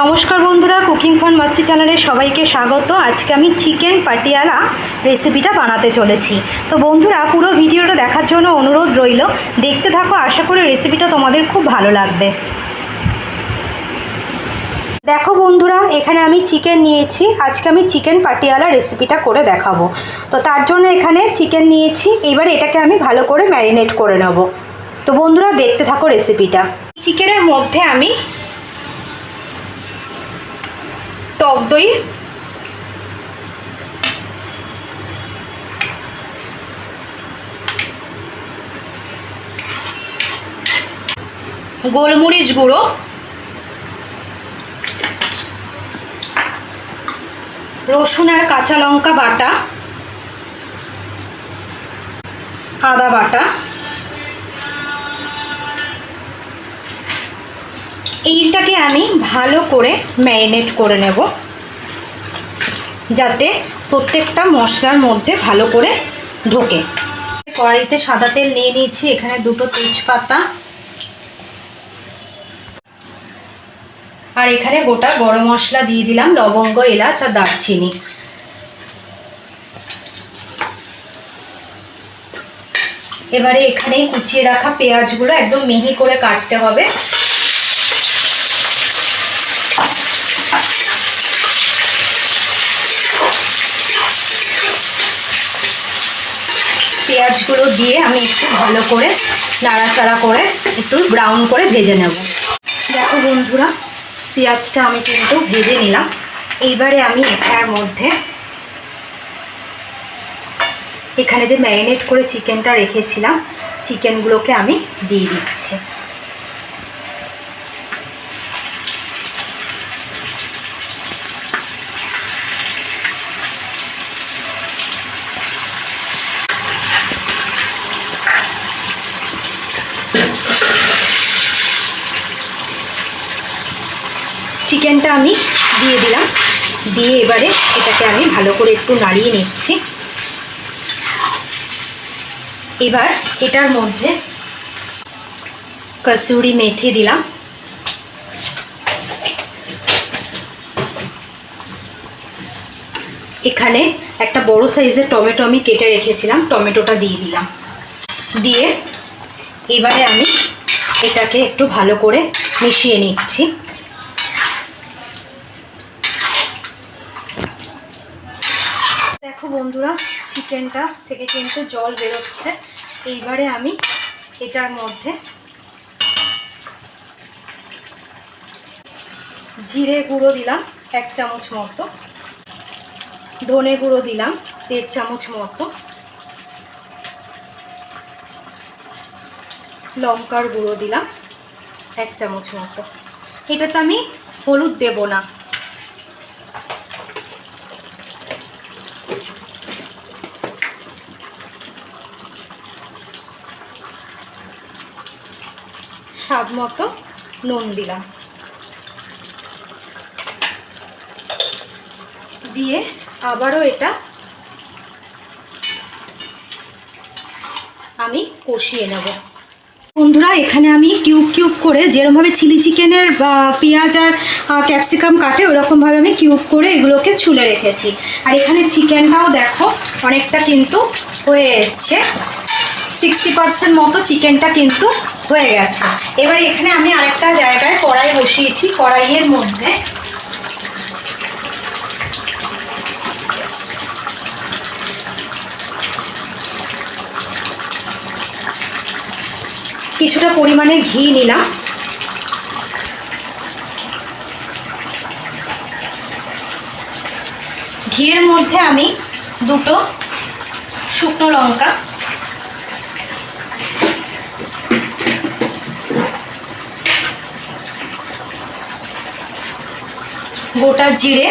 নমস্কার বন্ধুরা, cooking for মাস্তি চ্যানেলে সবাইকে স্বাগত। আজকে আমি চিকেন পাটিয়ালা রেসিপিটা বানাতে চলেছি। তো বন্ধুরা, পুরো ভিডিওটা দেখার জন্য অনুরোধ রইল, দেখতে থাকো। আশা করি রেসিপিটা তোমাদের খুব ভালো লাগবে। দেখো বন্ধুরা, এখানে আমি চিকেন নিয়েছি। আজকে আমি চিকেন পাটিয়ালা রেসিপিটা করে দেখাবো। তো তার জন্য এখানে চিকেন নিয়েছি। এবার এটাকে আমি ভালো করে ম্যারিনেট করে নেব। তো বন্ধুরা, দেখতে থাকো রেসিপিটা। চিকেনের মধ্যে আমি টক দই, গোলমরিচ গুঁড়ো, রসুন আর কাঁচা লঙ্কা বাটা, আদা বাটা, এইটাকে আমি ভালো করে ম্যারিনেট করে নেব, যাতে প্রত্যেকটা মশলার মধ্যে ভালো করে ঢোকে। কড়াইতে সাদা তেল নিয়ে নিয়েছি। এখানে দুটো তেজপাতা আর এখানে গোটা গরম মশলা দিয়ে দিলাম, লবঙ্গ, এলাচ আর দারচিনি। এবারে এখানে কুচিয়ে রাখা পেঁয়াজগুলো একদম মিহি করে কাটতে হবে। পেঁয়াজগুলো দিয়ে আমি একটু ভালো করে নাড়াচাড়া করে একটু ব্রাউন করে ভেজে নেব। দেখো বন্ধুরা, পেঁয়াজটা আমি কিন্তু ভেজে নিলাম। এইবারে আমি এটার মধ্যে এখানে যে ম্যারিনেট করে চিকেনটা রেখেছিলাম, চিকেনগুলোকে আমি দিয়ে দিচ্ছি। চিকেনটা আমি দিয়ে দিলাম, দিয়ে এবারে এটাকে আমি ভালো করে একটু নাড়িয়ে নিচ্ছি। এবার এটার মধ্যে কসুরি মেথি দিলাম, এখানে একটা বড় সাইজের টমেটো আমি কেটে রেখেছিলাম, টমেটোটা দিয়ে দিলাম। দিয়ে এবারে আমি এটাকে একটু ভালো করে মিশিয়ে নিচ্ছি। দেখো বন্ধুরা, চিকেনটা থেকে কিন্তু জল বেরোচ্ছে। এইবারে আমি এটার মধ্যে জিরে গুঁড়ো দিলাম 1 চামচ মতো, ধনে গুঁড়ো দিলাম 1.5 চামচ মতো, লঙ্কার গুঁড়ো দিলাম 1 চামচ মতো। এটাতে আমি হলুদ দেব না। স্বাদ মতো নুন দিলাম, দিয়ে আবারও এটা আমি কষিয়ে নেব। বন্ধুরা, এখানে আমি কিউব কিউব করে, যেরকমভাবে চিলি চিকেনের পেঁয়াজ আর ক্যাপসিকাম কাটে ওরকমভাবে আমি কিউব করে এগুলোকে ছুলে রেখেছি। আর এখানে চিকেনটাও দেখো অনেকটা কিন্তু হয়ে এসছে, 60% মতো চিকেনটা কিন্তু হয়ে গেছে। এবার এখানে আমি আরেকটা জায়গায় কড়াই বসিয়েছি। কড়াইয়ের মধ্যে কিছুটা পরিমাণে ঘি নিলাম, ঘিয়ের মধ্যে আমি দুটো শুকনো লঙ্কা, গোটা জিরে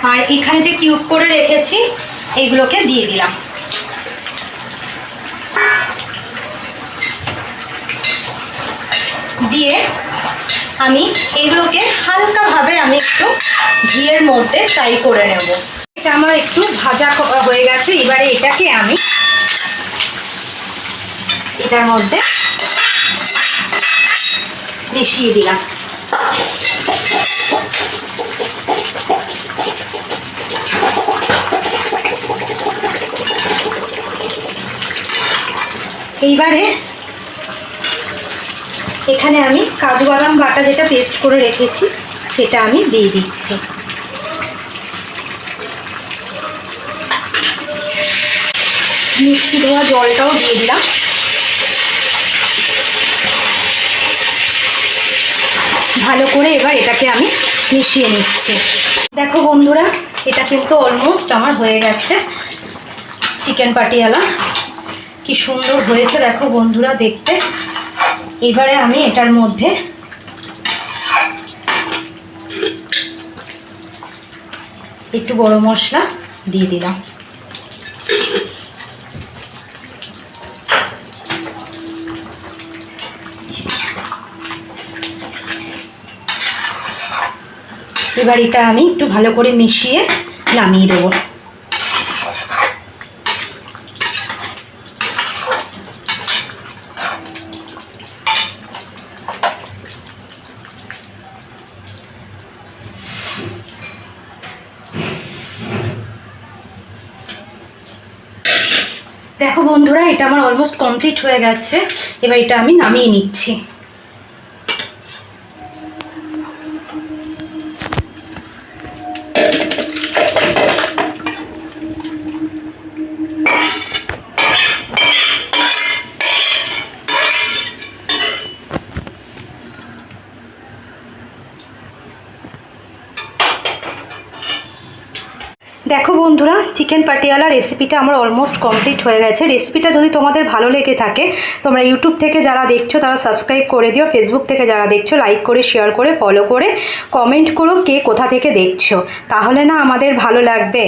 আর এখানে যে কিউব করে রেখেছি এগুলোকে দিয়ে দিলাম। দিয়ে আমি এগুলোকে হালকাভাবে আমি একটু ঘিয়ের মধ্যে ফ্রাই করে নেব। এটা আমার একটু ভাজা হয়ে গেছে। এবারে এটাকে আমি এটার মধ্যে মিশিয়ে দিলাম। এইবারে এখানে আমি কাজু বাদাম বাটা যেটা পেস্ট করে রেখেছি সেটা আমি দিয়ে দিচ্ছি। মিক্সি ধোয়া জলটাও দিয়ে দিলাম। ভালো করে এবার এটাকে আমি মিশিয়ে নিচ্ছি। দেখো বন্ধুরা, এটা কিন্তু অলমোস্ট আমার হয়ে গেছে চিকেন পাটিয়ালা। কি সুন্দর হয়েছে দেখো বন্ধুরা দেখতে। এবারে আমি এটার মধ্যে একটু গরম মশলা দিয়ে দিলাম। এবার এটা আমি একটু ভালো করে মিশিয়ে নামিয়ে দেবো। দেখো বন্ধুরা, এটা আমার অলমোস্ট কমপ্লিট হয়ে গেছে। এবার এটা আমি নামিয়ে নিচ্ছি। দেখো বন্ধুরা, চিকেন পাটিয়ালা রেসিপিটা আমার অলমোস্ট কমপ্লিট হয়ে গেছে। রেসিপিটা যদি তোমাদের ভালো লেগে থাকে, তোমরা ইউটিউব থেকে যারা দেখছো তারা সাবস্ক্রাইব করে দিও, ফেসবুক থেকে যারা দেখছো লাইক করে, শেয়ার করে, ফলো করে, কমেন্ট করো কে কোথা থেকে দেখছো, তাহলে না আমাদের ভালো লাগবে।